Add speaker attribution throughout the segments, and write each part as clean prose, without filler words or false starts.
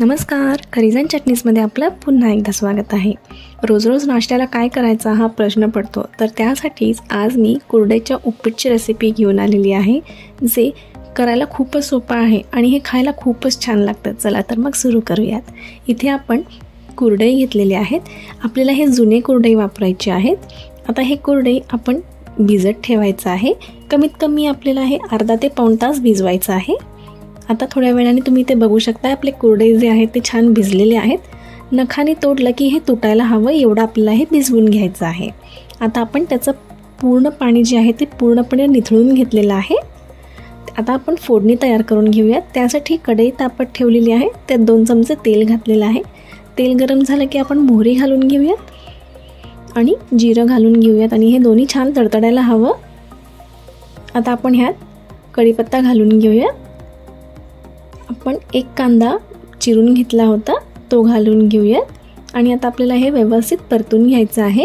Speaker 1: नमस्कार, curries and चटणीजमध्ये आपलं पुन्हा एकदा स्वागत आहे. रोज रोज नाश्त्याला काय करायचा हा प्रश्न पडतो, तर त्यासाठीच आज मी कुरडईच्या उपीटची रेसिपी घेऊन आलेली आहे, जे करायला खूपच सोपं आहे आणि हे खायला खूपच छान लागतं. चला तर मग सुरू करूयात. इथे आपण कुरडई घेतलेली आहेत. आपल्याला हे जुने कुरडई वापरायचे आहेत. आता हे कुरडई आपण भिजत ठेवायचं आहे. कमीत कमी आपल्याला हे अर्धा ते पाऊण तास भिजवायचं आहे. आता थोड्या वेळाने तुम्ही ते बघू शकता, आपले कुरडई जे आहेत ते छान भिजलेले आहेत. नखाने तोडलं की हे तुटायला हवं एवढं आपल्याला हे भिजवून घ्यायचं आहे. आता आपण त्याचं पूर्ण पाणी जे आहे ते पूर्णपणे निथळून घेतलेलं आहे. आता आपण फोडणी तयार करून घेऊयात. त्यासाठी कढई तापत ठेवलेली आहे. त्यात 2 चमचे तेल घातलेलं आहे. तेल गरम झालं की आपण मोहरी घालून घेऊयात आणि जिरं घालून घेऊयात आणि हे दोन्ही छान तडतडायला हवं. आता आपण ह्यात कढीपत्ता घालून घेऊयात. आपण एक कांदा चिरून घेतला होता तो घालून घेऊयात आणि आता आपल्याला हे व्यवस्थित परतून घ्यायचं आहे.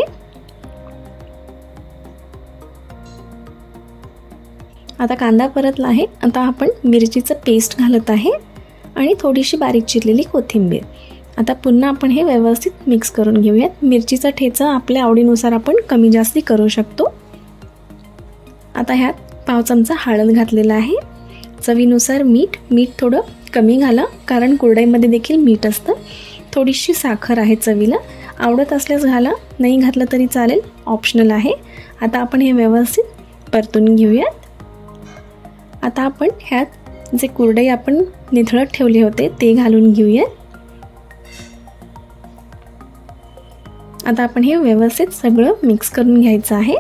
Speaker 1: आता कांदा परतला आहे. आता आपण मिरचीचं पेस्ट घालत आहे आणि थोडीशी बारीक चिरलेली कोथिंबीर. आता पुन्हा आपण हे व्यवस्थित मिक्स करून घेऊयात. मिरचीचा ठेचा आपल्या आवडीनुसार आपण कमी जास्ती करू शकतो. आता ह्यात पाव चमचा हळद घातलेला आहे. चवीनुसार मीठ थोडं कमी घाला, कारण कुरडईमध्ये देखील मीठ असतं. थोडीशी साखर आहे चवीला, आवडत असल्यास घाला, नाही घातलं तरी चालेल, ऑप्शनल आहे. आता आपण हे व्यवस्थित परतून घेऊयात. आता आपण ह्यात जे कुरडई आपण निथळत ठेवले होते ते घालून घेऊयात. आता आपण हे व्यवस्थित सगळं मिक्स करून घ्यायचं आहे.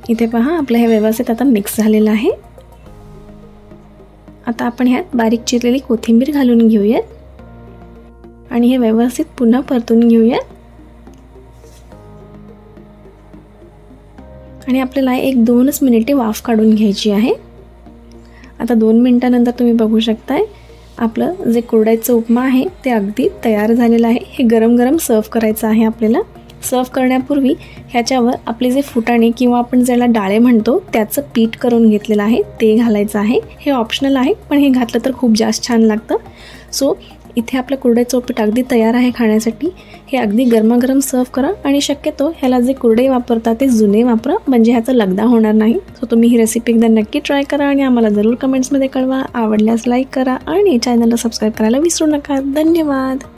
Speaker 1: इथे पहा, आपलं हे व्यवस्थित आता मिक्स झालेलं आहे. आता आपण ह्यात बारीक चिरलेली कोथिंबीर घालून घेऊयात आणि हे व्यवस्थित पुन्हा परतून घेऊयात. आणि आपल्याला 1-2 मिनिटे वाफ काढून घ्यायची आहे. आता 2 मिनिटानंतर तुम्ही बघू शकताय, आपलं जे कुरडईचं उपमा आहे ते अगदी तयार झालेलं आहे. हे गरम गरम सर्व करायचं आहे. आपल्याला सर्व करण्यापूर्वी ह्याच्यावर आपले जे फुटाणे किंवा आपण ज्याला डाळे म्हणतो त्याचं पीठ करून घेतलेलं आहे ते घालायचं आहे. हे ऑप्शनल आहे, पण हे घातलं तर खूप जास्त छान लागतं. सो इथे आपलं कुरडईचं उपीट अगदी तयार आहे खाण्यासाठी. हे अगदी गरमागरम सर्व करा आणि शक्यतो ह्याला जे कुरडई वापरता ते जुने वापरा, म्हणजे ह्याचा लगदा होणार नाही. सो तुम्ही ही रेसिपी एकदा नक्की ट्राय करा आणि आम्हाला जरूर कमेंट्समध्ये कळवा. आवडल्यास लाईक करा आणि चॅनलला सबस्क्राईब करायला विसरू नका. धन्यवाद.